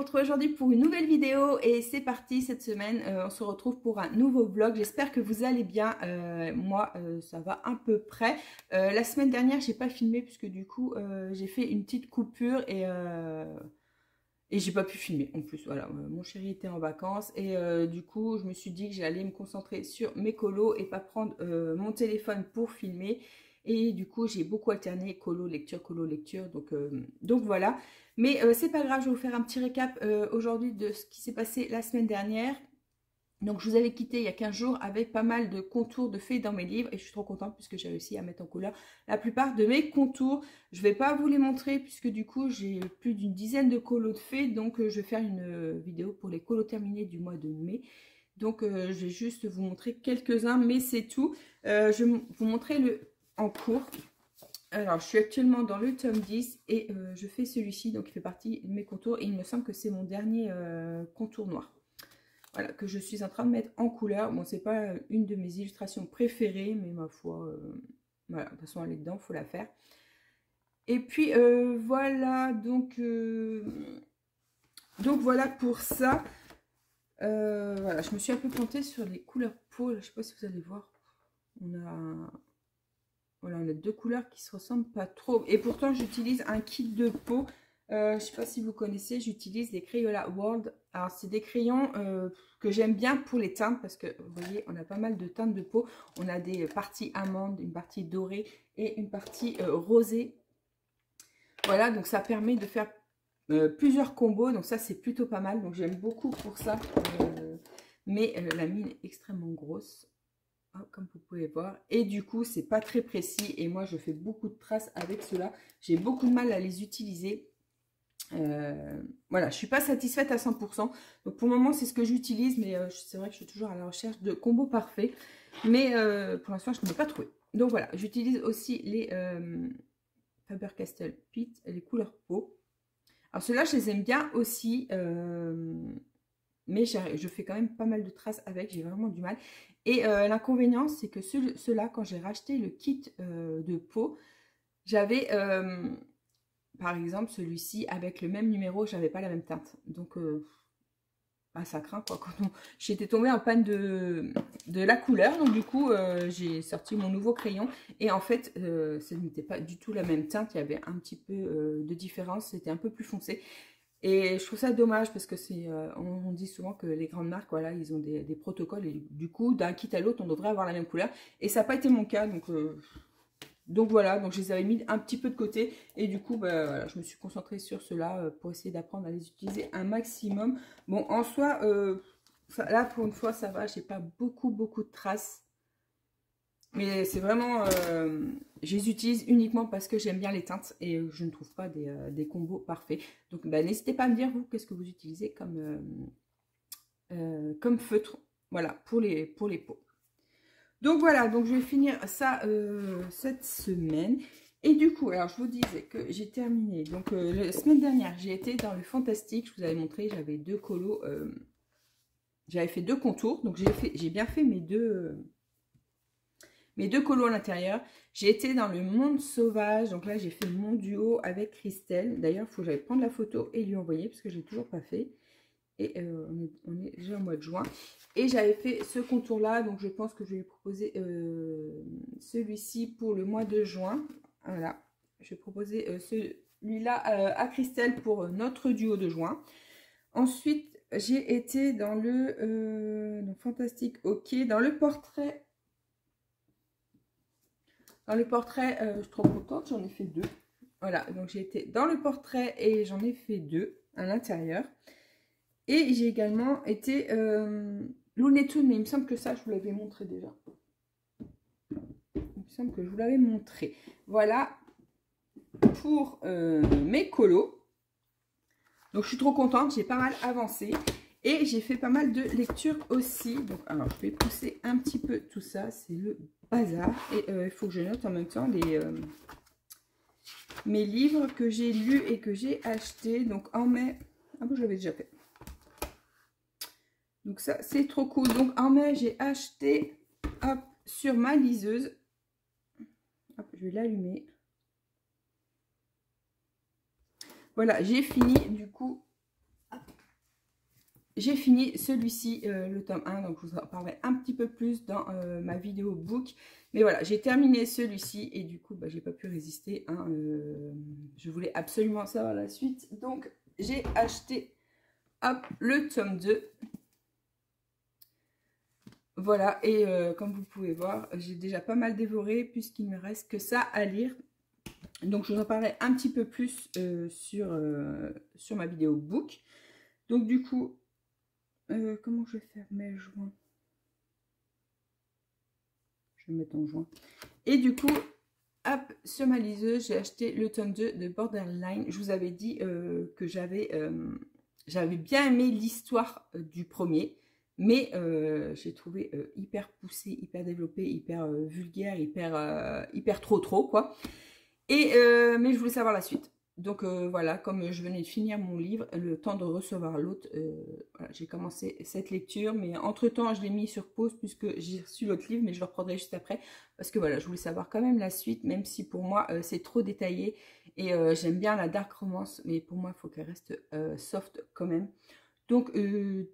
retrouve aujourd'hui pour une nouvelle vidéo et c'est parti cette semaine. On se retrouve pour un nouveau vlog. J'espère que vous allez bien. Moi, ça va à peu près. La semaine dernière, j'ai pas filmé puisque du coup, j'ai fait une petite coupure et j'ai pas pu filmer en plus. Voilà, mon chéri était en vacances et du coup, je me suis dit que j'allais me concentrer sur mes colos et pas prendre mon téléphone pour filmer. Et du coup, j'ai beaucoup alterné colo lecture, donc voilà. Mais c'est pas grave, je vais vous faire un petit récap aujourd'hui de ce qui s'est passé la semaine dernière. Donc je vous avais quitté il y a 15 jours avec pas mal de contours de fées dans mes livres et je suis trop contente puisque j'ai réussi à mettre en couleur la plupart de mes contours. Je vais pas vous les montrer puisque du coup j'ai plus d'une dizaine de colos de fées, donc je vais faire une vidéo pour les colos terminés du mois de mai. Donc je vais juste vous montrer quelques-uns, mais c'est tout. Je vais vous montrer le en cours. Alors, je suis actuellement dans le tome 10 et je fais celui-ci, donc il fait partie de mes contours. Et il me semble que c'est mon dernier contour noir. Voilà, que je suis en train de mettre en couleur. Bon, c'est pas une de mes illustrations préférées, mais ma foi, voilà, de toute façon, elle est dedans, il faut la faire. Et puis, voilà, donc voilà pour ça. Voilà, je me suis un peu plantée sur les couleurs peau. Je ne sais pas si vous allez voir. Voilà, on a deux couleurs qui se ressemblent pas trop. Et pourtant, j'utilise un kit de peau. Je ne sais pas si vous connaissez, j'utilise les Crayola World. Alors, c'est des crayons que j'aime bien pour les teintes parce que, vous voyez, on a pas mal de teintes de peau. On a des parties amandes, une partie dorée et une partie rosée. Voilà, donc ça permet de faire plusieurs combos. Donc ça, c'est plutôt pas mal. Donc, j'aime beaucoup pour ça. Mais la mine est extrêmement grosse. Comme vous pouvez voir, et du coup c'est pas très précis et moi je fais beaucoup de traces avec cela, j'ai beaucoup de mal à les utiliser. Voilà, je suis pas satisfaite à 100%, donc pour le moment c'est ce que j'utilise, mais c'est vrai que je suis toujours à la recherche de combos parfaits, mais pour l'instant je ne l'ai pas trouvé. Donc voilà, j'utilise aussi les Faber-Castell Pit, les couleurs peau. Alors ceux-là je les aime bien aussi, mais je fais quand même pas mal de traces avec, j'ai vraiment du mal. Et l'inconvénient, c'est que ceux-là, quand j'ai racheté le kit de peau, j'avais, par exemple, celui-ci, avec le même numéro, j'avais pas la même teinte. Donc, bah, ça craint, quoi. J'étais tombée en panne de la couleur, donc du coup, j'ai sorti mon nouveau crayon. Et en fait, ce n'était pas du tout la même teinte, il y avait un petit peu de différence, c'était un peu plus foncé. Et je trouve ça dommage parce que c'est, on dit souvent que les grandes marques, voilà, ils ont des protocoles et du coup, d'un kit à l'autre, on devrait avoir la même couleur. Et ça n'a pas été mon cas, donc voilà, donc je les avais mis un petit peu de côté et du coup, bah, voilà, je me suis concentrée sur ceux-là pour essayer d'apprendre à les utiliser un maximum. Bon, en soi, là pour une fois, ça va, j'ai pas beaucoup de traces. Mais c'est vraiment, je les utilise uniquement parce que j'aime bien les teintes et je ne trouve pas des combos parfaits. Donc bah, n'hésitez pas à me dire vous, qu'est-ce que vous utilisez comme feutre, voilà, pour les peaux. Donc voilà, donc je vais finir ça cette semaine. Et du coup, alors je vous disais que j'ai terminé, donc la semaine dernière, j'ai été dans le Fantastique, je vous avais montré, j'avais deux colos, j'avais fait deux contours, donc j'ai bien fait mes deux colos à l'intérieur. J'ai été dans le monde sauvage. Donc là, j'ai fait mon duo avec Christelle. D'ailleurs, il faut que j'aille prendre la photo et lui envoyer parce que je l'ai toujours pas fait. Et on est déjà au mois de juin. Et j'avais fait ce contour-là. Donc, je pense que je vais lui proposer celui-ci pour le mois de juin. Voilà. Je vais proposer celui-là à Christelle pour notre duo de juin. Ensuite, j'ai été dans le Fantastique, ok, dans le portrait. Dans le portrait, je suis trop contente, j'en ai fait deux. Voilà, donc j'ai été dans le portrait et j'en ai fait deux à l'intérieur. Et j'ai également été Looney Tunes, mais il me semble que ça, je vous l'avais montré déjà. Il me semble que je vous l'avais montré. Voilà pour mes colos. Donc je suis trop contente, j'ai pas mal avancé. Et j'ai fait pas mal de lectures aussi. Donc, alors, je vais pousser un petit peu tout ça. C'est le bazar. Et il faut que je note en même temps mes livres que j'ai lus et que j'ai achetés. Donc, en mai... Ah bon, je l'avais déjà fait. Donc, ça, c'est trop cool. Donc, en mai, j'ai acheté, hop, sur ma liseuse. Hop, je vais l'allumer. Voilà, j'ai fini, du coup... j'ai fini celui-ci, le tome 1, donc je vous en parlerai un petit peu plus dans ma vidéo book. Mais voilà, j'ai terminé celui-ci et du coup, bah, j'ai pas pu résister, hein, je voulais absolument savoir la suite. Donc, j'ai acheté, hop, le tome 2. Voilà, et comme vous pouvez voir, j'ai déjà pas mal dévoré puisqu'il ne me reste que ça à lire. Donc, je vous en parlerai un petit peu plus sur ma vidéo book. Donc, du coup, comment je vais faire mes joints? Je vais mettre en juin. Et du coup, hop, sur ma liseuse, j'ai acheté le tome 2 de Borderline. Je vous avais dit que j'avais bien aimé l'histoire du premier. Mais j'ai trouvé hyper poussé, hyper développé, hyper vulgaire, hyper trop, quoi. Et, mais je voulais savoir la suite. Donc voilà, comme je venais de finir mon livre, le temps de recevoir l'autre, voilà, j'ai commencé cette lecture, mais entre-temps, je l'ai mis sur pause puisque j'ai reçu l'autre livre, mais je le reprendrai juste après, parce que voilà, je voulais savoir quand même la suite, même si pour moi, c'est trop détaillé, et j'aime bien la dark romance, mais pour moi, il faut qu'elle reste soft quand même. Donc,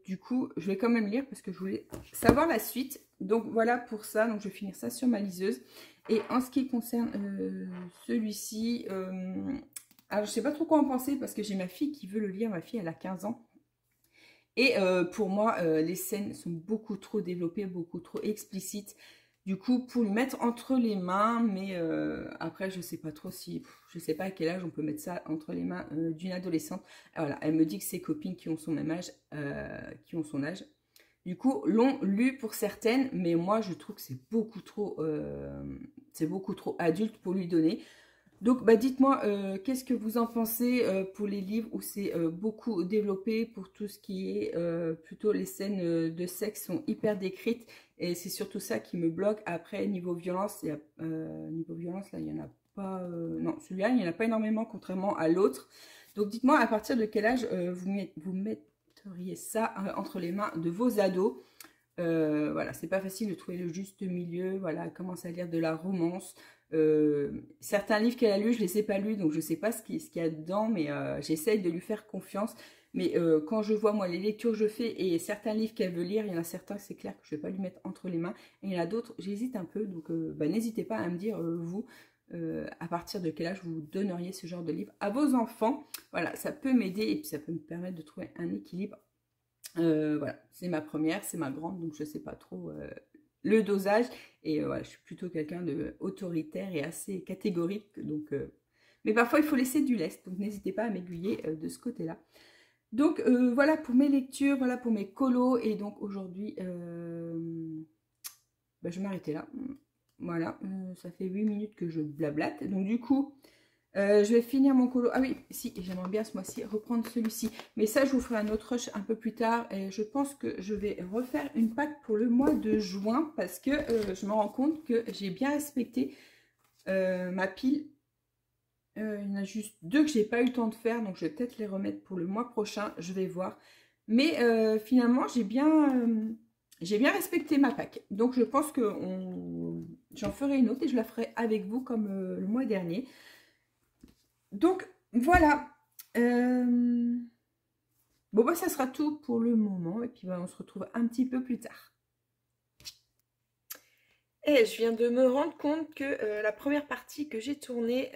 du coup, je vais quand même lire parce que je voulais savoir la suite. Donc, voilà pour ça. Donc, je vais finir ça sur ma liseuse. Et en ce qui concerne celui-ci, alors je sais pas trop quoi en penser parce que j'ai ma fille qui veut le lire. Ma fille, elle a 15 ans. Et pour moi, les scènes sont beaucoup trop développées, beaucoup trop explicites. Du coup, pour lui mettre entre les mains, mais après, je sais pas trop si... Je sais pas à quel âge on peut mettre ça entre les mains d'une adolescente. Alors voilà, elle me dit que ses copines qui ont son même âge, qui ont son âge, du coup, l'ont lu pour certaines, mais moi, je trouve que c'est beaucoup trop adulte pour lui donner. Donc, bah, dites-moi, qu'est-ce que vous en pensez pour les livres où c'est beaucoup développé, pour tout ce qui est plutôt les scènes de sexe sont hyper décrites et c'est surtout ça qui me bloque. Après, niveau violence, là, il n'y en a pas... non, celui-là, il n'y en a pas énormément contrairement à l'autre. Donc, dites-moi à partir de quel âge vous metteriez ça entre les mains de vos ados. Voilà, c'est pas facile de trouver le juste milieu. Voilà, elle commence à lire de la romance. Certains livres qu'elle a lus, je les ai pas lus, donc je sais pas ce qu'il y a dedans, mais j'essaye de lui faire confiance. Mais quand je vois, moi, les lectures que je fais et certains livres qu'elle veut lire, il y en a certains, c'est clair que je vais pas lui mettre entre les mains. Et il y en a d'autres, j'hésite un peu, donc bah, n'hésitez pas à me dire, vous, à partir de quel âge vous donneriez ce genre de livre à vos enfants. Voilà, ça peut m'aider et puis ça peut me permettre de trouver un équilibre. Voilà, c'est ma première, c'est ma grande, donc je sais pas trop le dosage. Et voilà, je suis plutôt quelqu'un de autoritaire et assez catégorique. Donc, mais parfois, il faut laisser du lest. Donc, n'hésitez pas à m'aiguiller de ce côté-là. Donc, voilà pour mes lectures, voilà pour mes colos. Et donc, aujourd'hui, bah, je vais m'arrêter là. Voilà, ça fait 8 minutes que je blablate. Donc, du coup... je vais finir mon colo. Ah oui, si, j'aimerais bien ce mois-ci reprendre celui-ci. Mais ça, je vous ferai un autre rush un peu plus tard. Et je pense que je vais refaire une pack pour le mois de juin. Parce que je me rends compte que j'ai bien respecté ma pile. Il y en a juste 2 que j'ai pas eu le temps de faire. Donc, je vais peut-être les remettre pour le mois prochain. Je vais voir. Mais finalement, j'ai bien respecté ma pack. Donc, je pense que j'en ferai une autre et je la ferai avec vous comme le mois dernier. Donc, voilà. Bon, bah, ça sera tout pour le moment. Et puis, bah, on se retrouve un petit peu plus tard. Et je viens de me rendre compte que la première partie que j'ai tournée,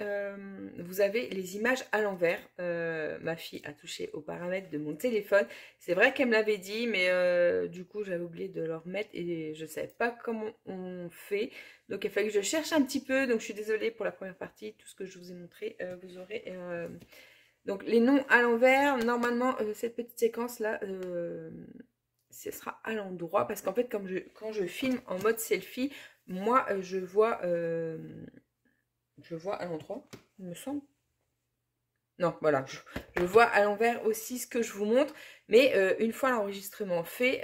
vous avez les images à l'envers. Ma fille a touché aux paramètres de mon téléphone. C'est vrai qu'elle me l'avait dit, mais du coup, j'avais oublié de le remettre et je ne savais pas comment on fait. Donc, il a fallu que je cherche un petit peu. Donc, je suis désolée pour la première partie. Tout ce que je vous ai montré, vous aurez... donc, les noms à l'envers. Normalement, cette petite séquence-là... ce sera à l'endroit parce qu'en fait quand je filme en mode selfie, moi je vois à l'endroit, il me semble. Non, voilà, je vois à l'envers aussi ce que je vous montre, mais une fois l'enregistrement fait,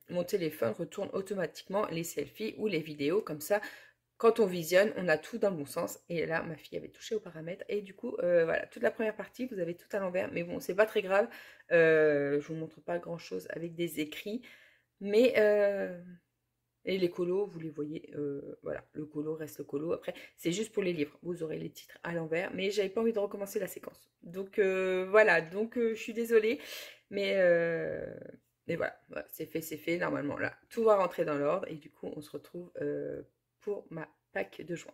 mon téléphone retourne automatiquement les selfies ou les vidéos, comme ça, quand on visionne, on a tout dans le bon sens. Et là, ma fille avait touché aux paramètres, et du coup, voilà, toute la première partie, vous avez tout à l'envers, mais bon, c'est pas très grave, je vous montre pas grand-chose avec des écrits, mais... et les colos, vous les voyez, voilà, le colo reste le colo. Après, c'est juste pour les livres, vous aurez les titres à l'envers, mais j'avais pas envie de recommencer la séquence. Donc voilà, donc je suis désolée. Mais voilà, c'est fait. Normalement, là, tout va rentrer dans l'ordre. Et du coup, on se retrouve pour ma Pâques de juin.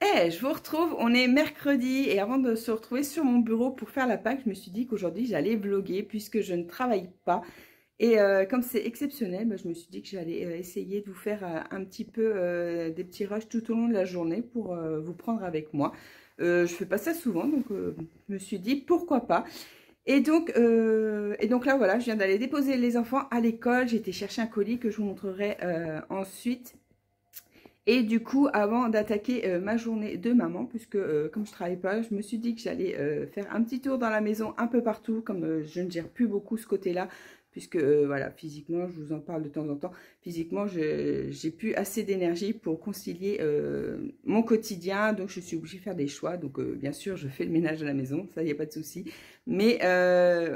Hey, je vous retrouve, on est mercredi et avant de se retrouver sur mon bureau pour faire la Pâques, je me suis dit qu'aujourd'hui j'allais vlogger puisque je ne travaille pas. Et comme c'est exceptionnel, bah, je me suis dit que j'allais essayer de vous faire un petit peu des petits rushs tout au long de la journée pour vous prendre avec moi. Je fais pas ça souvent, donc je me suis dit pourquoi pas. Et donc là voilà, je viens d'aller déposer les enfants à l'école. J'ai été chercher un colis que je vous montrerai ensuite. Et du coup, avant d'attaquer ma journée de maman, puisque comme je travaille pas, je me suis dit que j'allais faire un petit tour dans la maison un peu partout, comme je ne gère plus beaucoup ce côté-là, puisque voilà, physiquement, je vous en parle de temps en temps, physiquement, j'ai plus assez d'énergie pour concilier mon quotidien, donc je suis obligée de faire des choix. Donc bien sûr, je fais le ménage à la maison, ça, il n'y a pas de souci. Mais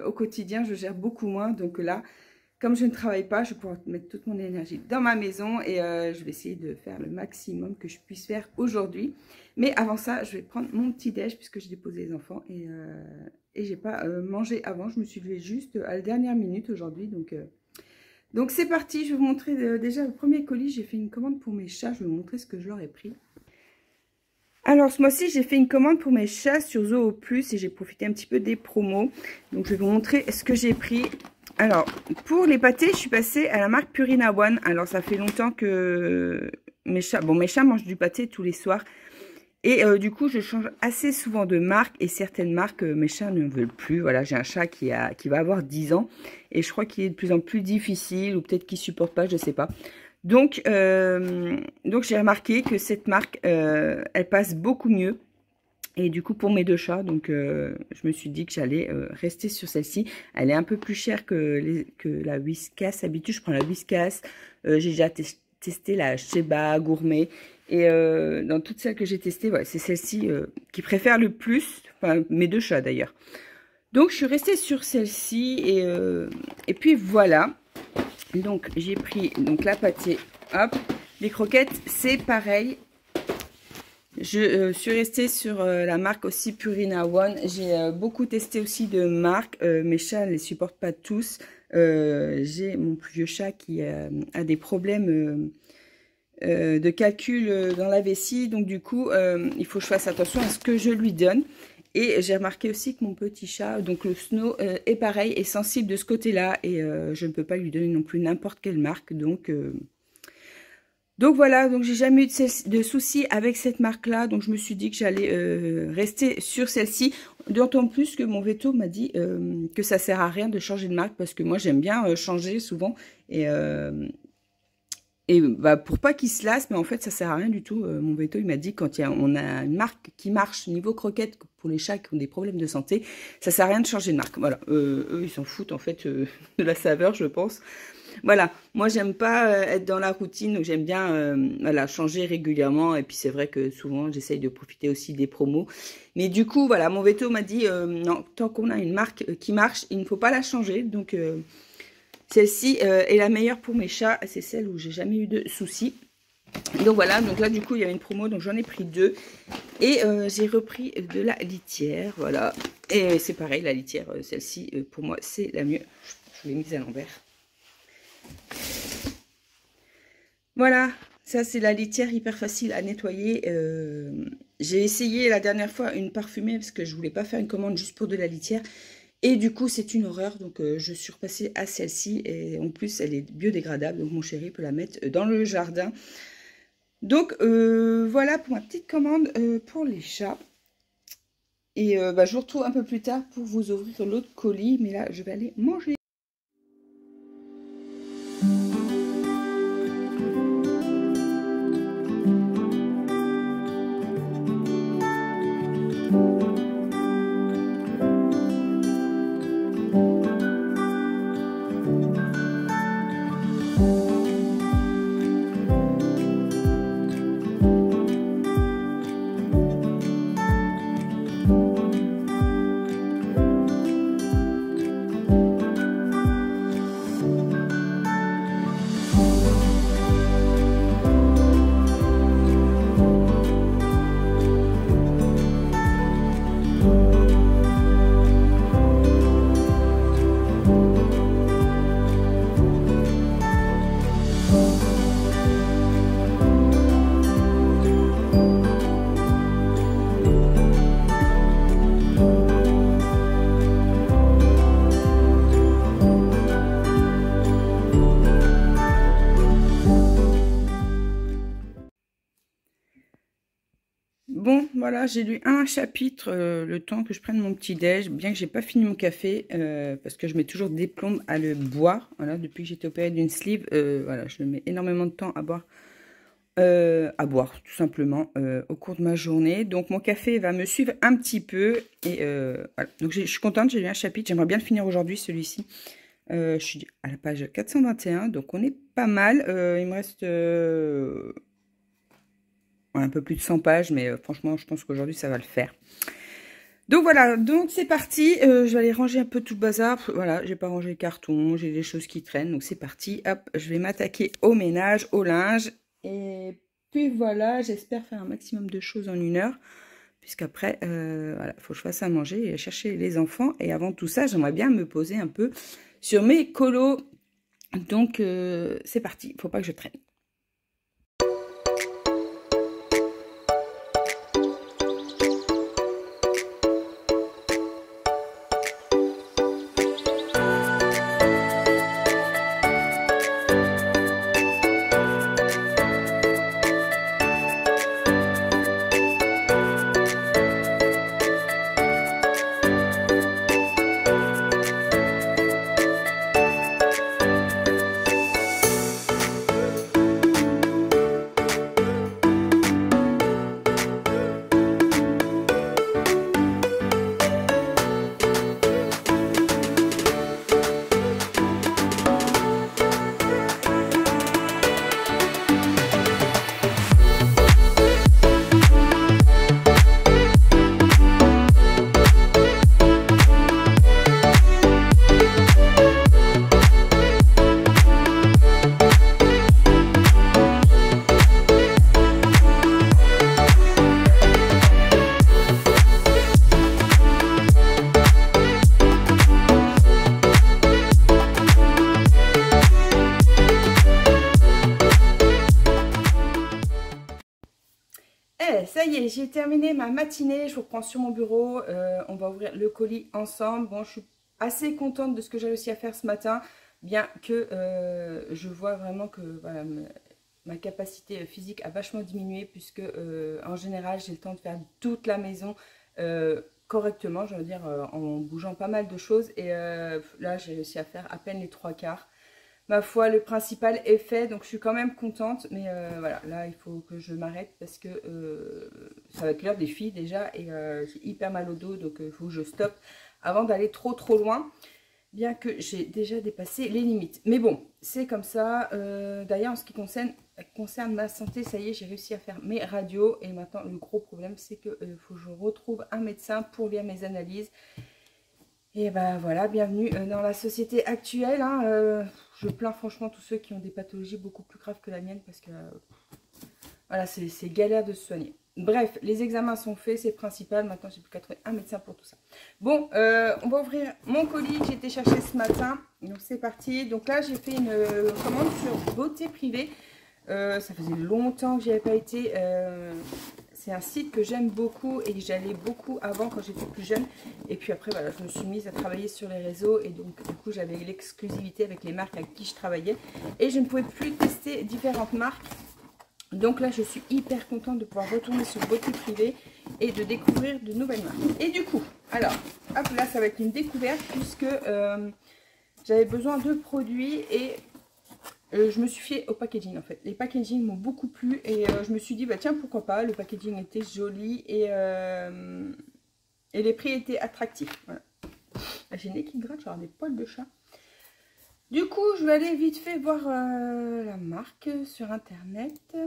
au quotidien, je gère beaucoup moins, donc là, comme je ne travaille pas, je vais pouvoir mettre toute mon énergie dans ma maison et je vais essayer de faire le maximum que je puisse faire aujourd'hui. Mais avant ça, je vais prendre mon petit déj puisque j'ai déposé les enfants et j'ai pas mangé avant. Je me suis levée juste à la dernière minute aujourd'hui. Donc c'est parti, je vais vous montrer déjà le premier colis. J'ai fait une commande pour mes chats, je vais vous montrer ce que je leur ai pris. Alors ce mois-ci, j'ai fait une commande pour mes chats sur Zoo Plus et j'ai profité un petit peu des promos. Donc je vais vous montrer ce que j'ai pris. Alors, pour les pâtés, je suis passée à la marque Purina One. Alors, ça fait longtemps que mes chats mangent du pâté tous les soirs. Et du coup, je change assez souvent de marque. Et certaines marques, mes chats ne veulent plus. Voilà, j'ai un chat qui va avoir 10 ans. Et je crois qu'il est de plus en plus difficile. Ou peut-être qu'il ne supporte pas, je ne sais pas. Donc j'ai remarqué que cette marque, elle passe beaucoup mieux. Et du coup, pour mes deux chats, donc je me suis dit que j'allais rester sur celle-ci. Elle est un peu plus chère que la Whiskas. D'habitude, je prends la Whiskas. J'ai déjà testé la Sheba Gourmet. Et dans toutes celles que j'ai testées, ouais, c'est celle-ci qui préfère le plus. Enfin, mes deux chats d'ailleurs. Donc, je suis restée sur celle-ci. Et puis, voilà. Donc, j'ai pris la pâtée. Hop. Les croquettes, c'est pareil. Je suis restée sur la marque aussi Purina One. J'ai beaucoup testé aussi de marques. Mes chats ne les supportent pas tous. J'ai mon plus vieux chat qui a des problèmes de calcul dans la vessie. Donc du coup, il faut que je fasse attention à ce que je lui donne. Et j'ai remarqué aussi que mon petit chat, donc le Snow, est pareil, est sensible de ce côté-là. Et je ne peux pas lui donner non plus n'importe quelle marque. Donc voilà, donc j'ai jamais eu de soucis avec cette marque-là, donc je me suis dit que j'allais rester sur celle-ci. D'autant plus que mon veto m'a dit que ça sert à rien de changer de marque parce que moi j'aime bien changer souvent et bah, pour pas qu'il se lasse, mais en fait ça sert à rien du tout. Mon veto il m'a dit quand on a une marque qui marche niveau croquette pour les chats qui ont des problèmes de santé, ça sert à rien de changer de marque. Voilà, eux ils s'en foutent en fait de la saveur je pense. Voilà, moi j'aime pas être dans la routine, donc j'aime bien voilà, changer régulièrement. Et puis c'est vrai que souvent j'essaye de profiter aussi des promos. Mais du coup, voilà, mon veto m'a dit non, tant qu'on a une marque qui marche, il ne faut pas la changer. Donc celle-ci est la meilleure pour mes chats, c'est celle où j'ai jamais eu de soucis. Donc voilà, donc là du coup il y avait une promo, donc j'en ai pris deux. Et j'ai repris de la litière, voilà. Et c'est pareil, la litière, celle-ci pour moi c'est la mieux. Je l'ai mise à l'envers. Voilà, ça c'est la litière hyper facile à nettoyer. J'ai essayé la dernière fois une parfumée parce que je voulais pas faire une commande juste pour de la litière. Et du coup c'est une horreur, donc je suis repassée à celle-ci. Et en plus elle est biodégradable, donc mon chéri peut la mettre dans le jardin. Donc voilà pour ma petite commande pour les chats. Et bah, je vous retrouve un peu plus tard pour vous ouvrir l'autre colis. Mais là je vais aller manger. voilà, j'ai lu un chapitre le temps que je prenne mon petit déj, bien que j'ai pas fini mon café, parce que je mets toujours des plombes à le boire. Voilà, depuis que j'ai été opérée d'une sleeve, voilà, je mets énormément de temps à boire tout simplement au cours de ma journée. Donc mon café va me suivre un petit peu et voilà. Donc je suis contente, j'ai lu un chapitre, j'aimerais bien le finir aujourd'hui celui-ci. Je suis à la page 421, donc on est pas mal. Il me reste un peu plus de 100 pages, mais franchement, je pense qu'aujourd'hui, ça va le faire. Donc voilà, donc c'est parti. Je vais aller ranger un peu tout le bazar. Voilà, j'ai pas rangé le carton, j'ai des choses qui traînent, donc c'est parti. Hop, je vais m'attaquer au ménage, au linge. Et puis voilà, j'espère faire un maximum de choses en 1 heure. Puisqu'après, voilà, il faut que je fasse à manger et chercher les enfants. Et avant tout ça, j'aimerais bien me poser un peu sur mes colos. Donc c'est parti, il faut pas que je traîne. Ça y est, j'ai terminé ma matinée, je vous reprends sur mon bureau, on va ouvrir le colis ensemble. Bon, je suis assez contente de ce que j'ai réussi à faire ce matin, bien que je vois vraiment que voilà, ma capacité physique a vachement diminué, puisque en général, j'ai le temps de faire toute la maison correctement, je veux dire, en bougeant pas mal de choses. Et là, j'ai réussi à faire à peine les 3/4. Ma foi, le principal est fait, donc je suis quand même contente. Mais voilà, là, il faut que je m'arrête parce que ça va être l'heure des filles déjà. Et j'ai hyper mal au dos, donc il faut que je stoppe avant d'aller trop loin. Bien que j'ai déjà dépassé les limites. Mais bon, c'est comme ça. D'ailleurs, en ce qui concerne ma santé, ça y est, j'ai réussi à faire mes radios. Et maintenant, le gros problème, c'est qu'il faut que je retrouve un médecin pour lire mes analyses. Et ben voilà, bienvenue dans la société actuelle. Hein, je plains franchement tous ceux qui ont des pathologies beaucoup plus graves que la mienne, parce que voilà, c'est galère de se soigner. Bref, les examens sont faits, c'est principal. Maintenant, j'ai plus qu'à trouver un médecin pour tout ça. Bon, on va ouvrir mon colis que j'ai été chercher ce matin. Donc c'est parti. Donc là, j'ai fait une commande sur Beauté Privée. Ça faisait longtemps que j'y avais pas été. C'est un site que j'aime beaucoup et que j'allais beaucoup avant quand j'étais plus jeune. Et puis après, voilà, je me suis mise à travailler sur les réseaux. Et donc, du coup, j'avais l'exclusivité avec les marques avec qui je travaillais. Et je ne pouvais plus tester différentes marques. Donc là, je suis hyper contente de pouvoir retourner sur Beauté Privée et de découvrir de nouvelles marques. Et du coup, alors, hop, là, ça va être une découverte puisque j'avais besoin de produits et je me suis fiée au packaging en fait. Les packaging m'ont beaucoup plu et je me suis dit, bah tiens, pourquoi pas. Le packaging était joli et les prix étaient attractifs. Voilà. J'ai le nez qui me gratte, genre des poils de chat. Du coup, je vais aller vite fait voir la marque sur internet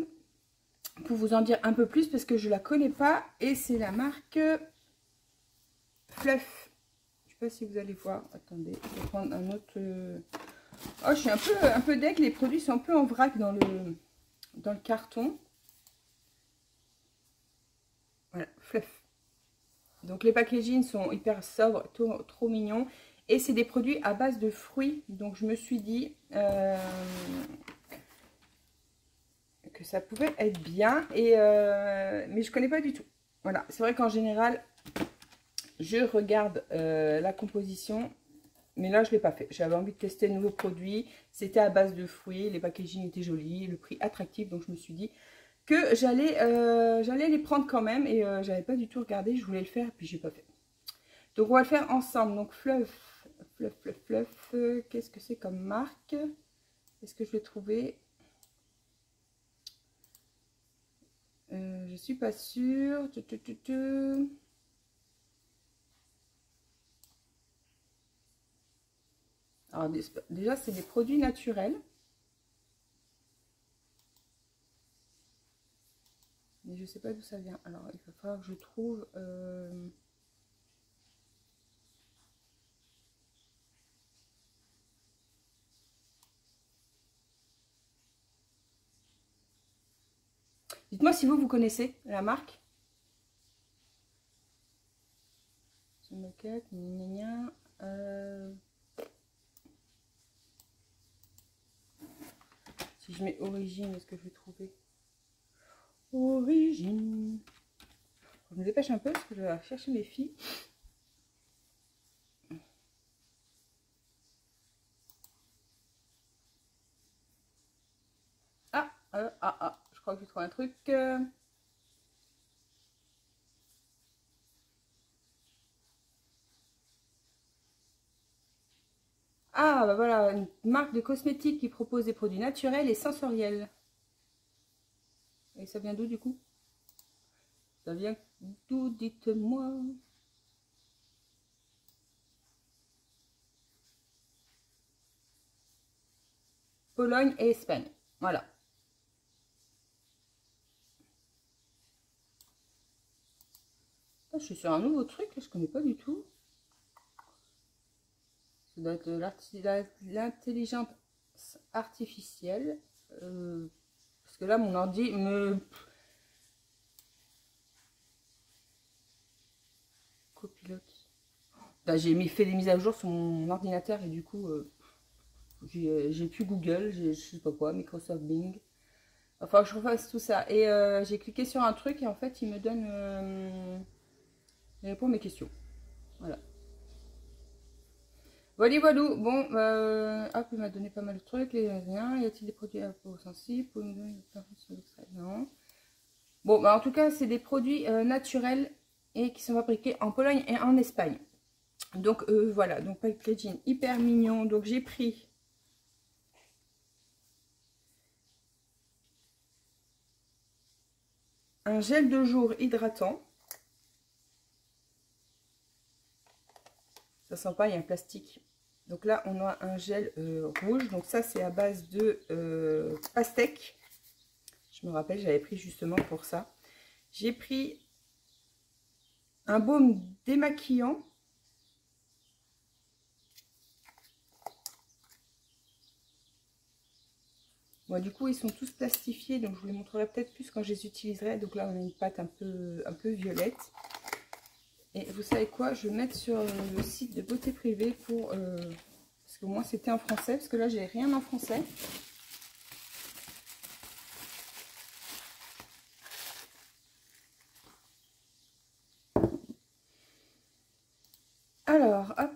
pour vous en dire un peu plus parce que je la connais pas. Et c'est la marque Fluff. Je sais pas si vous allez voir. Attendez, je vais prendre un autre. Oh, je suis un peu deg. Les produits sont un peu en vrac dans le carton. Voilà, Fluff. Donc les packaging sont hyper sobres, trop mignons. Et c'est des produits à base de fruits. Donc je me suis dit que ça pouvait être bien. Mais je connais pas du tout. Voilà, c'est vrai qu'en général, je regarde la composition. Mais là, je ne l'ai pas fait. J'avais envie de tester de nouveaux produits. C'était à base de fruits. Les packaging étaient jolis. Le prix attractif. Donc je me suis dit, que j'allais les prendre quand même. Et j'avais pas du tout regardé, je voulais le faire, et puis j'ai pas fait. Donc on va le faire ensemble. Donc Fluff, qu'est-ce que c'est comme marque? Est-ce que je vais trouver? Je suis pas sûre. Alors déjà, c'est des produits naturels. Mais je sais pas d'où ça vient. Alors, il va falloir que je trouve... Dites-moi si vous connaissez la marque. Je moquette, si je mets origine, est-ce que je vais trouver origine? Je me dépêche un peu parce que je vais chercher mes filles. Je crois que je trouve un truc. Ah, bah voilà, une marque de cosmétiques qui propose des produits naturels et sensoriels. Et ça vient d'où du coup? Ça vient d'où, dites-moi? Pologne et Espagne. Voilà. Je suis sur un nouveau truc, là, je connais pas du tout. Ça doit être l'intelligence artificielle. Parce que là, mon ordi me... Copilote. Bah, j'ai fait des mises à jour sur mon ordinateur et du coup, j'ai plus Google, je sais pas quoi, Microsoft Bing. Enfin, je refasse tout ça. Et j'ai cliqué sur un truc et en fait, il me donne... il répond à mes questions. Voilà. Voilà, voilà. Bon, hop, il m'a donné pas mal de trucs. Les liens, y a-t-il des produits à peau sensible pour une donner sur l'extrait? Non. Bon, bah, en tout cas, c'est des produits naturels et qui sont fabriqués en Pologne et en Espagne. Donc, voilà. Donc, packaging hyper mignon. Donc, j'ai pris un gel de jour hydratant. Ça sent pas, il y a un plastique. Donc là, on a un gel rouge. Donc ça, c'est à base de pastèque. Je me rappelle, j'avais pris justement pour ça. J'ai pris un baume démaquillant. Bon, du coup, ils sont tous plastifiés. Donc, je vous les montrerai peut-être plus quand je les utiliserai. Donc là, on a une pâte un peu violette. Et vous savez quoi? Je vais mettre sur le site de Beauté Privée pour... parce que moi, c'était en français. Parce que là, j'ai rien en français. Alors, hop.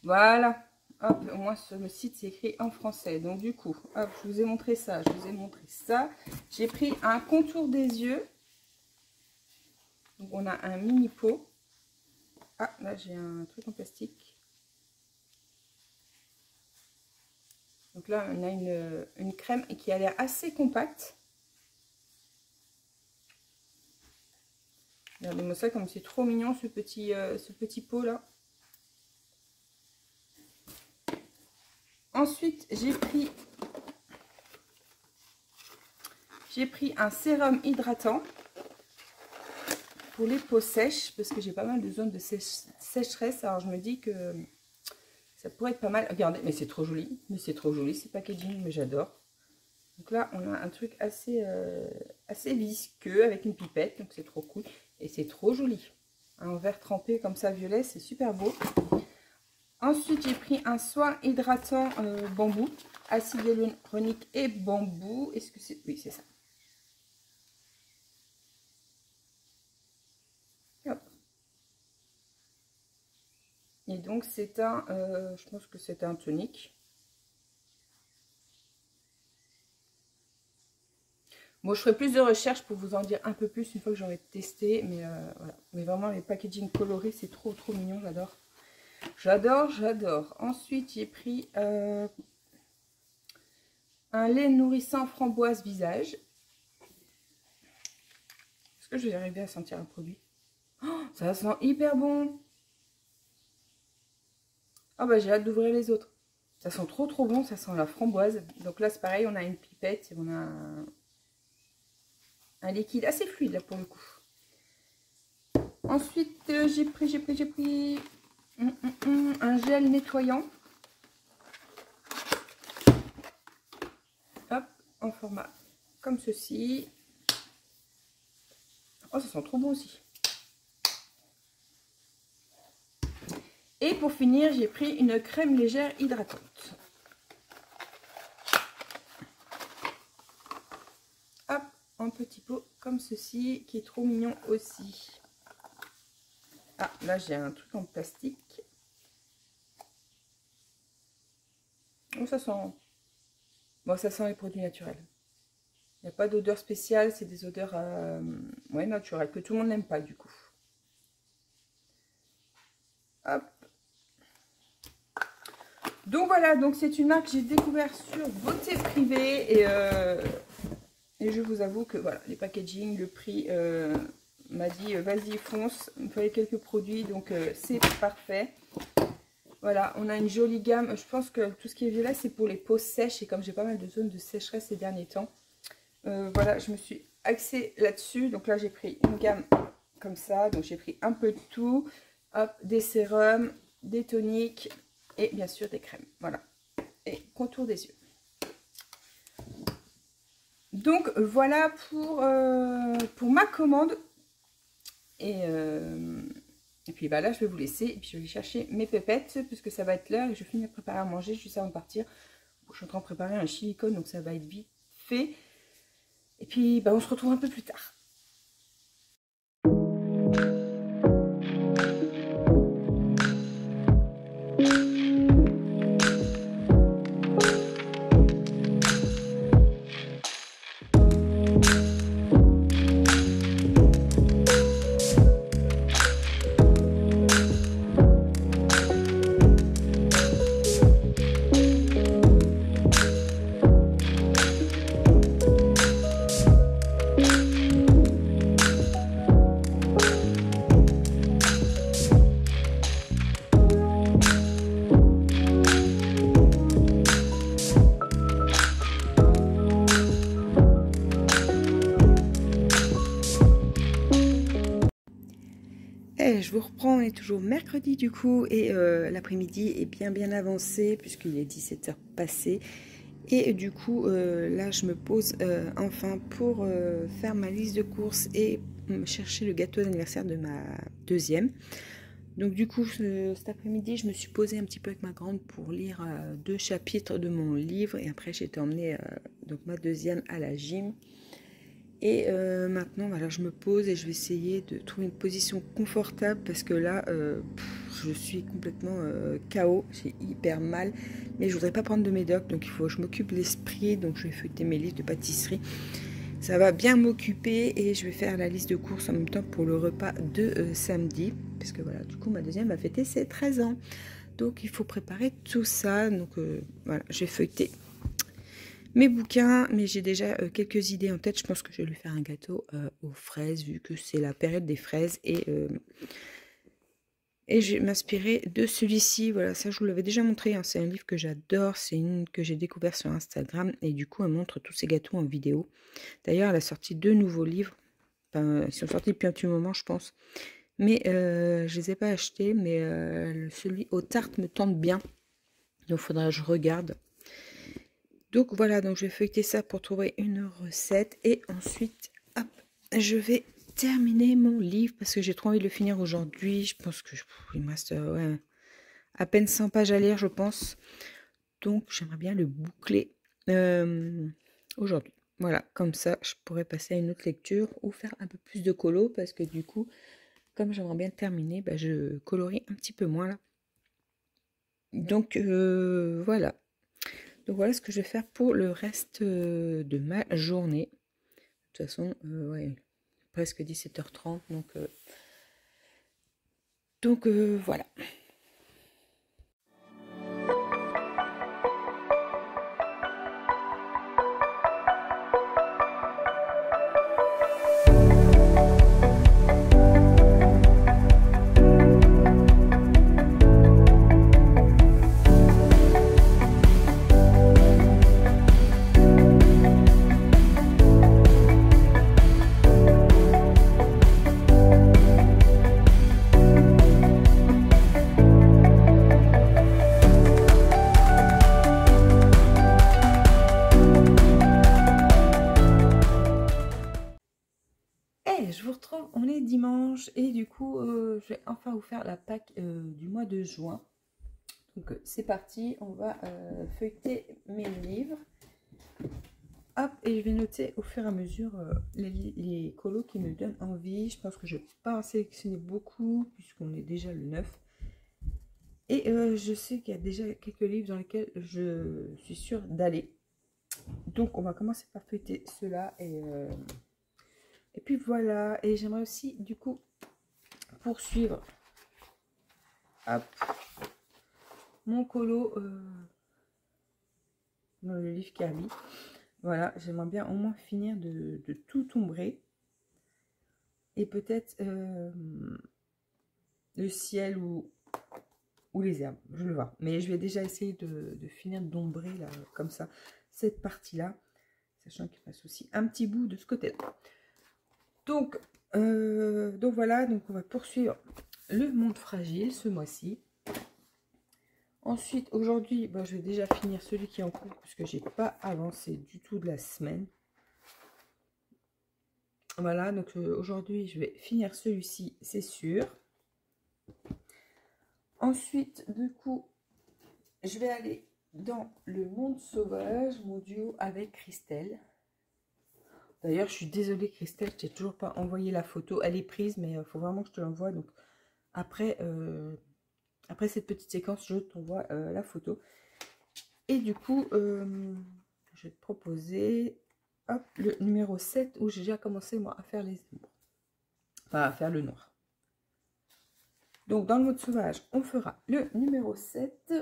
Voilà. Hop, au moins sur le site, c'est écrit en français. Donc, du coup, hop, je vous ai montré ça. Je vous ai montré ça. J'ai pris un contour des yeux. Donc, on a un mini pot. Ah, là, j'ai un truc en plastique. Donc là, on a une crème qui a l'air assez compacte. Regardez-moi ça comme c'est trop mignon, ce petit pot là. Ensuite, j'ai pris un sérum hydratant pour les peaux sèches, parce que j'ai pas mal de zones de sécheresse. Alors, je me dis que ça pourrait être pas mal. Regardez, mais c'est trop joli. Mais c'est trop joli, c'est packaging, mais j'adore. Donc là, on a un truc assez visqueux avec une pipette. Donc, c'est trop cool. Et c'est trop joli. Un verre trempé comme ça, violet, c'est super beau. Ensuite, j'ai pris un soin hydratant bambou. Acide hyaluronique et bambou. Est-ce que c'est... Oui, c'est ça. Et donc c'est un, je pense que c'est un tonique. Bon, je ferai plus de recherches pour vous en dire un peu plus une fois que j'aurai testé. Mais voilà. Mais vraiment, les packaging colorés, c'est trop, trop mignon. J'adore. J'adore, j'adore. Ensuite, j'ai pris un lait nourrissant framboise visage. Est-ce que je vais arriver à sentir un produit? Oh, ça sent hyper bon. Ah bah j'ai hâte d'ouvrir les autres. Ça sent trop, trop bon. Ça sent la framboise. Donc là, c'est pareil. On a une pipette. Et on a un liquide assez fluide là pour le coup. Ensuite, j'ai pris un gel nettoyant. Hop, en format comme ceci. Oh, ça sent trop bon aussi. Et pour finir, j'ai pris une crème légère hydratante. Hop, en petit pot comme ceci, qui est trop mignon aussi. Ah, là j'ai un truc en plastique. Oh, ça sent... Bon, ça sent les produits naturels. Il n'y a pas d'odeur spéciale, c'est des odeurs ouais, naturelles, que tout le monde n'aime pas du coup. Hop. Donc voilà, donc c'est une marque que j'ai découvert sur Beauté Privée et je vous avoue que voilà, les packaging, le prix m'a dit vas-y fonce, il me fallait quelques produits donc c'est parfait. Voilà, on a une jolie gamme, je pense que tout ce qui est violet c'est pour les peaux sèches et comme j'ai pas mal de zones de sécheresse ces derniers temps, voilà, je me suis axée là-dessus. Donc là j'ai pris une gamme comme ça, donc j'ai pris un peu de tout, hop, des sérums, des toniques et bien sûr des crèmes, voilà, et contour des yeux. Donc voilà pour ma commande. Et puis bah là je vais vous laisser et puis je vais aller chercher mes pépettes puisque ça va être l'heure et je finis de préparer à manger juste avant de partir. Je suis en train de préparer un chili con donc ça va être vite fait. Et puis bah on se retrouve un peu plus tard. Et je vous reprends, on est toujours mercredi du coup et l'après-midi est bien avancé puisqu'il est 17 h passé. Et du coup là je me pose enfin pour faire ma liste de courses et chercher le gâteau d'anniversaire de ma deuxième. Donc du coup cet après-midi je me suis posée un petit peu avec ma grande pour lire 2 chapitres de mon livre et après j'ai été emmenée donc ma deuxième à la gym. Et maintenant, voilà, je me pose et je vais essayer de trouver une position confortable parce que là, je suis complètement KO, j'ai hyper mal. Mais je voudrais pas prendre de médoc, donc il faut que je m'occupe l'esprit. Donc je vais feuilleter mes livres de pâtisserie. Ça va bien m'occuper et je vais faire la liste de courses en même temps pour le repas de samedi. Parce que voilà, du coup, ma deuxième va fêter ses 13 ans. Donc il faut préparer tout ça. Donc voilà, je vais feuilleter mes bouquins, mais j'ai déjà quelques idées en tête. Je pense que je vais lui faire un gâteau aux fraises, vu que c'est la période des fraises. Et je vais m'inspirer de celui-ci. Voilà, ça je vous l'avais déjà montré. Hein. C'est un livre que j'adore. C'est une que j'ai découvert sur Instagram. Et du coup, elle montre tous ses gâteaux en vidéo. D'ailleurs, elle a sorti 2 nouveaux livres. Enfin, ils sont sortis depuis un petit moment, je pense. Mais je les ai pas achetés. Mais celui aux tartes me tente bien. Donc, il faudra que je regarde. Donc voilà, donc je vais feuilleter ça pour trouver une recette. Et ensuite, hop, je vais terminer mon livre parce que j'ai trop envie de le finir aujourd'hui. Je pense que il me reste ouais, à peine 100 pages à lire, je pense. Donc j'aimerais bien le boucler aujourd'hui. Voilà, comme ça, je pourrais passer à une autre lecture ou faire un peu plus de colo parce que du coup, comme j'aimerais bien le terminer, bah, je colorie un petit peu moins là. Donc voilà. Donc voilà ce que je vais faire pour le reste de ma journée. De toute façon, ouais, presque 17h30. Donc voilà. Hey, je vous retrouve, on est dimanche et du coup je vais enfin vous faire la Pâques du mois de juin. Donc c'est parti, on va feuilleter mes livres. Hop, et je vais noter au fur et à mesure les colos qui me donnent envie. Je pense que je ne vais pas en sélectionner beaucoup puisqu'on est déjà le 9. Et je sais qu'il y a déjà quelques livres dans lesquels je suis sûre d'aller. Donc on va commencer par feuilleter ceux-là et puis voilà. Et j'aimerais aussi du coup poursuivre hop, mon colo dans le livre Kirby. Voilà, j'aimerais bien au moins finir de tout ombrer. Et peut-être le ciel ou les herbes, je vais voir. Mais je vais déjà essayer de finir d'ombrer là, comme ça, cette partie-là. Sachant qu'il passe aussi un petit bout de ce côté-là. Donc voilà, donc on va poursuivre le monde fragile ce mois-ci. Ensuite, aujourd'hui, je vais déjà finir celui qui est en cours puisque j'ai pas avancé du tout de la semaine. Voilà, donc aujourd'hui, je vais finir celui-ci, c'est sûr. Ensuite, du coup, je vais aller dans le monde sauvage, mon duo avec Christelle. D'ailleurs, je suis désolée, Christelle, je t'ai toujours pas envoyé la photo. Elle est prise, mais il faut vraiment que je te l'envoie. Donc, après cette petite séquence, je t'envoie la photo. Et du coup, je vais te proposer hop, le numéro 7 où j'ai déjà commencé, moi, à faire les ombres. Enfin, à faire le noir. Donc, dans le mode sauvage, on fera le numéro 7.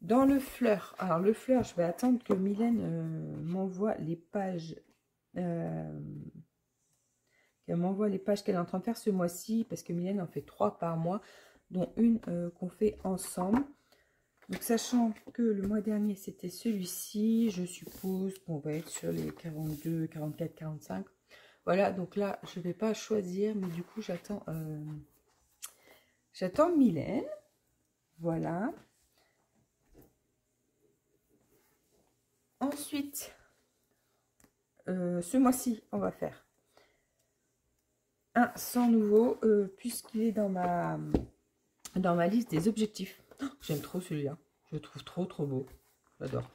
Dans le fleur, alors le fleur, je vais attendre que Mylène m'envoie les pages qu'elle m'envoie les pages qu'elle est en train de faire ce mois-ci, parce que Mylène en fait 3 par mois, dont une qu'on fait ensemble. Donc sachant que le mois dernier c'était celui-ci, je suppose qu'on va être sur les 42, 44, 45. Voilà, donc là je ne vais pas choisir, mais du coup j'attends Mylène. Voilà. Ensuite, ce mois-ci, on va faire un sans nouveau, puisqu'il est dans ma liste des objectifs. Oh, j'aime trop celui-là. Je le trouve trop beau. J'adore.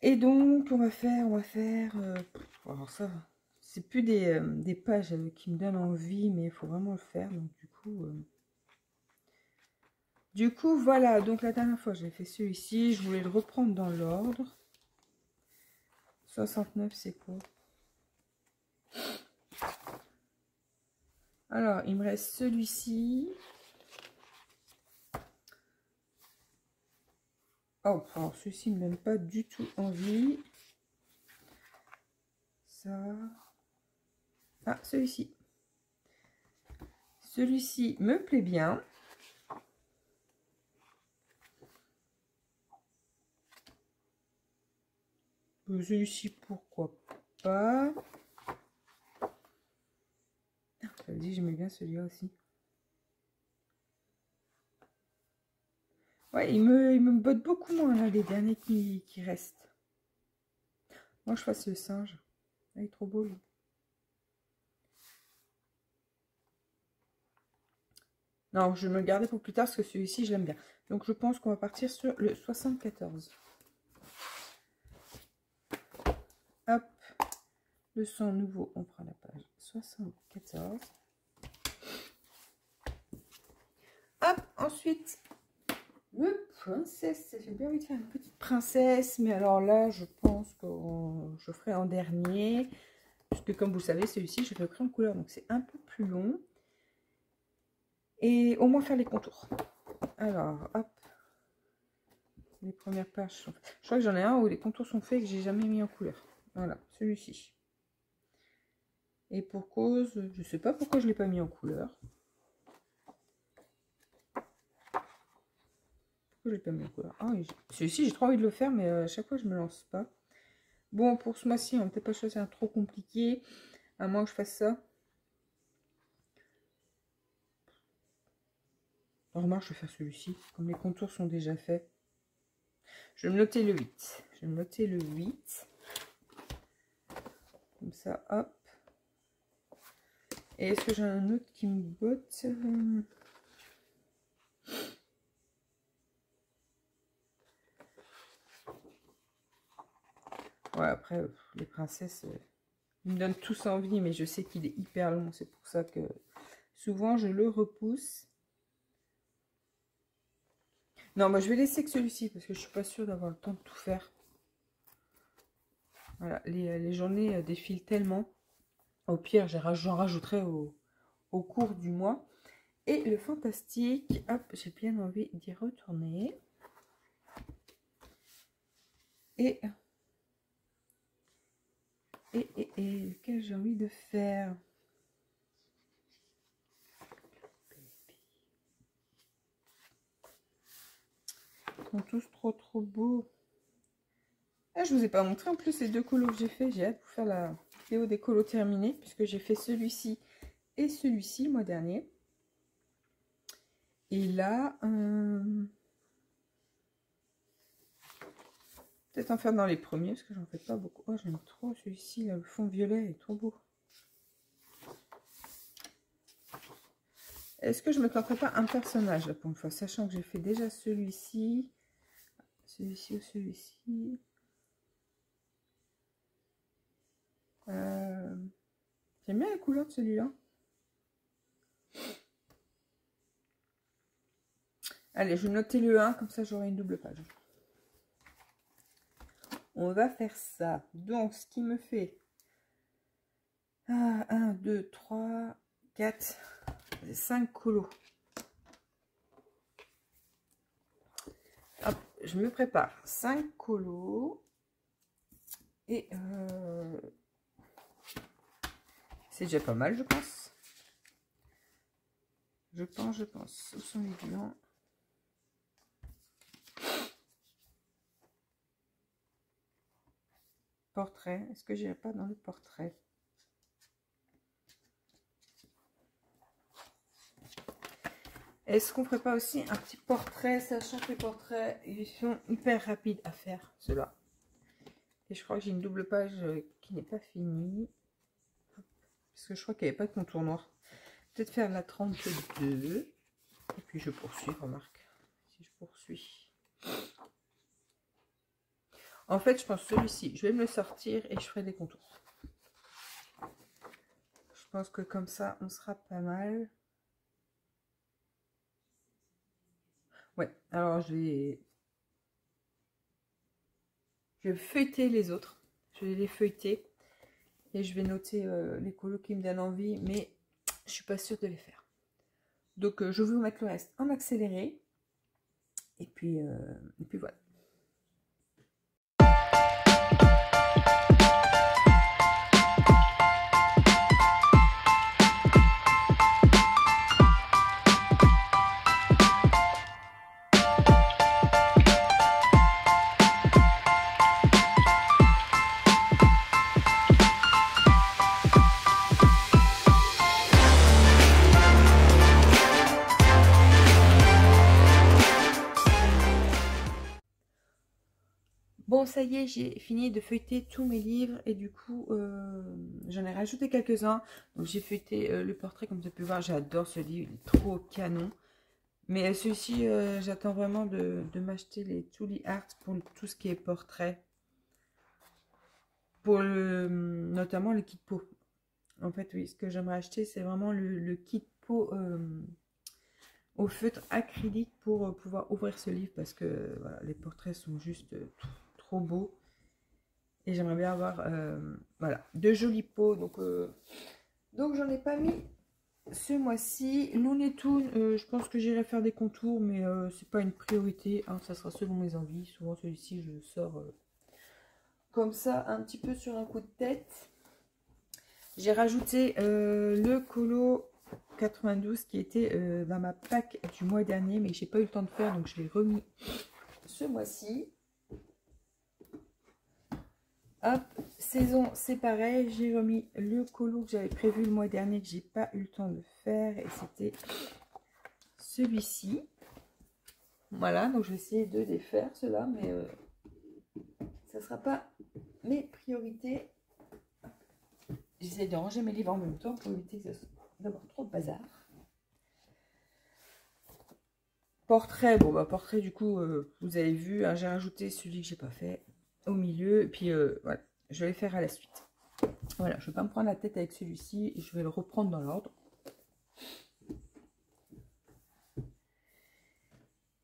Et donc, on va faire... alors ça, c'est plus des pages qui me donnent envie, mais il faut vraiment le faire. Donc, du coup, voilà. Donc, la dernière fois, j'ai fait celui-ci. Je voulais le reprendre dans l'ordre. 69, c'est quoi? Alors, il me reste celui-ci. Oh, alors celui-ci ne me donne pas du tout envie. Ça. Ah, celui-ci. Celui-ci me plaît bien. Celui-ci, pourquoi pas. Ça veut dire que j'aimais bien celui-là aussi. Ouais, il me botte beaucoup moins là, les derniers qui restent. Moi, je fasse le singe. Ah, il est trop beau, lui. Non, je vais me le garder pour plus tard parce que celui-ci, je l'aime bien. Donc, je pense qu'on va partir sur le 74. Hop. Le son nouveau, on prend la page 74. Hop, ensuite, le princesse. J'ai bien envie de faire une petite princesse, mais alors là, je pense que je ferai en dernier. Puisque comme vous savez, celui-ci, je fais au crayon de couleur, donc c'est un peu plus long. Et au moins faire les contours. Alors, hop. Les premières pages. Je crois que j'en ai un où les contours sont faits et que j'ai jamais mis en couleur. Voilà, celui-ci. Et pour cause, je sais pas pourquoi je l'ai pas mis en couleur. Pourquoi je l'ai pas mis en couleur? Ah, celui-ci, j'ai trop envie de le faire, mais à chaque fois, je me lance pas. Bon, pour ce mois-ci, on ne peut pas choisir un trop compliqué. À moins que je fasse ça. Normal, je vais faire celui-ci. Comme les contours sont déjà faits. Je vais me noter le 8. Je vais me noter le 8. Comme ça, hop. Et est-ce que j'ai un autre qui me botte? Ouais, après, les princesses, ils me donnent tous envie, mais je sais qu'il est hyper long. C'est pour ça que souvent, je le repousse. Non, moi, je vais laisser que celui-ci, parce que je suis pas sûre d'avoir le temps de tout faire. Voilà, les journées défilent tellement. Au pire, j'en rajouterai au cours du mois. Et le fantastique, hop, j'ai bien envie d'y retourner. Et lequel j'ai envie de faire? Ils sont tous trop beaux. Ah, je vous ai pas montré en plus les deux colos que j'ai fait. J'ai hâte de vous faire la vidéo des colos terminés, puisque j'ai fait celui-ci et celui-ci le mois dernier. Et là, peut-être en faire dans les premiers, parce que j'en fais pas beaucoup. Oh, j'aime trop celui-ci, là, le fond violet est trop beau. Est-ce que je me tenterai pas un personnage là, pour une fois, sachant que j'ai fait déjà celui-ci, celui-ci ou celui-ci. J'aime bien la couleur de celui-là. Allez, je vais noter le 1, comme ça j'aurai une double page. On va faire ça. Donc, ce qui me fait 1, 2, 3, 4, 5 colos. Hop, je me prépare 5 colos. Et c'est déjà pas mal, je pense. Je pense. Où sont les blancs? Portrait. Est-ce que j'irai pas dans le portrait? Est-ce qu'on ferait pas aussi un petit portrait, sachant que les portraits, ils sont hyper rapides à faire, ceux-là. Et je crois que j'ai une double page qui n'est pas finie. Parce que je crois qu'il n'y avait pas de contour noir. Peut-être faire la 32. Et puis je poursuis, remarque. Si je poursuis. En fait, je pense celui-ci, je vais me le sortir et je ferai des contours. Je pense que comme ça, on sera pas mal. Ouais, alors je vais feuilleter les autres. Je vais les feuilleter. Et je vais noter les colos qui me donnent envie, mais je suis pas sûre de les faire. Donc je vais vous mettre le reste en accéléré. Et puis voilà. Bon, ça y est, j'ai fini de feuilleter tous mes livres et du coup, j'en ai rajouté quelques-uns. Donc, j'ai feuilleté le portrait, comme vous avez pu voir. J'adore ce livre, il est trop canon. Mais celui-ci, j'attends vraiment de m'acheter les Tuli Art pour tout ce qui est portrait. Pour notamment le kit pot. En fait, oui, ce que j'aimerais acheter, c'est vraiment le kit pot au feutre acrylique pour pouvoir ouvrir ce livre parce que voilà, les portraits sont juste trop beaux. Et j'aimerais bien avoir voilà, de jolies peaux. Donc j'en ai pas mis ce mois-ci. Looney Tunes, je pense que j'irai faire des contours, mais c'est pas une priorité. Hein, ça sera selon mes envies. Souvent celui-ci, je le sors comme ça, un petit peu sur un coup de tête. J'ai rajouté le colo 92 qui était dans ma pack du mois dernier, mais j'ai pas eu le temps de faire, donc je l'ai remis ce mois-ci. Hop, saison, c'est pareil, j'ai remis le colo que j'avais prévu le mois dernier, que j'ai pas eu le temps de faire, et c'était celui-ci. Voilà, donc je vais essayer de défaire cela, mais ça sera pas mes priorités. J'essaie de ranger mes livres en même temps pour éviter d'avoir trop de bazar. Portrait, bon bah portrait du coup, vous avez vu, hein, j'ai rajouté celui que j'ai pas fait au milieu, et puis voilà, je vais le faire à la suite. Voilà, je vais pas me prendre la tête avec celui-ci, je vais le reprendre dans l'ordre.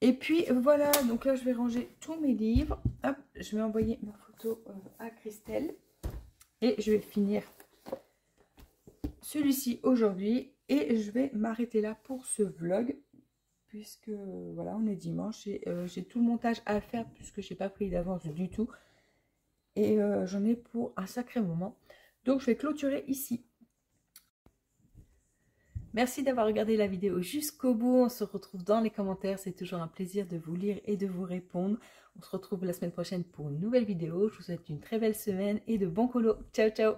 Et puis voilà, donc là je vais ranger tous mes livres. Hop, je vais envoyer ma photo à Christelle. Et je vais finir celui-ci aujourd'hui. Et je vais m'arrêter là pour ce vlog. Puisque voilà, on est dimanche et j'ai tout le montage à faire puisque je n'ai pas pris d'avance du tout. Et j'en ai pour un sacré moment. Donc je vais clôturer ici. Merci d'avoir regardé la vidéo jusqu'au bout. On se retrouve dans les commentaires. C'est toujours un plaisir de vous lire et de vous répondre. On se retrouve la semaine prochaine pour une nouvelle vidéo. Je vous souhaite une très belle semaine et de bons colos. Ciao, ciao!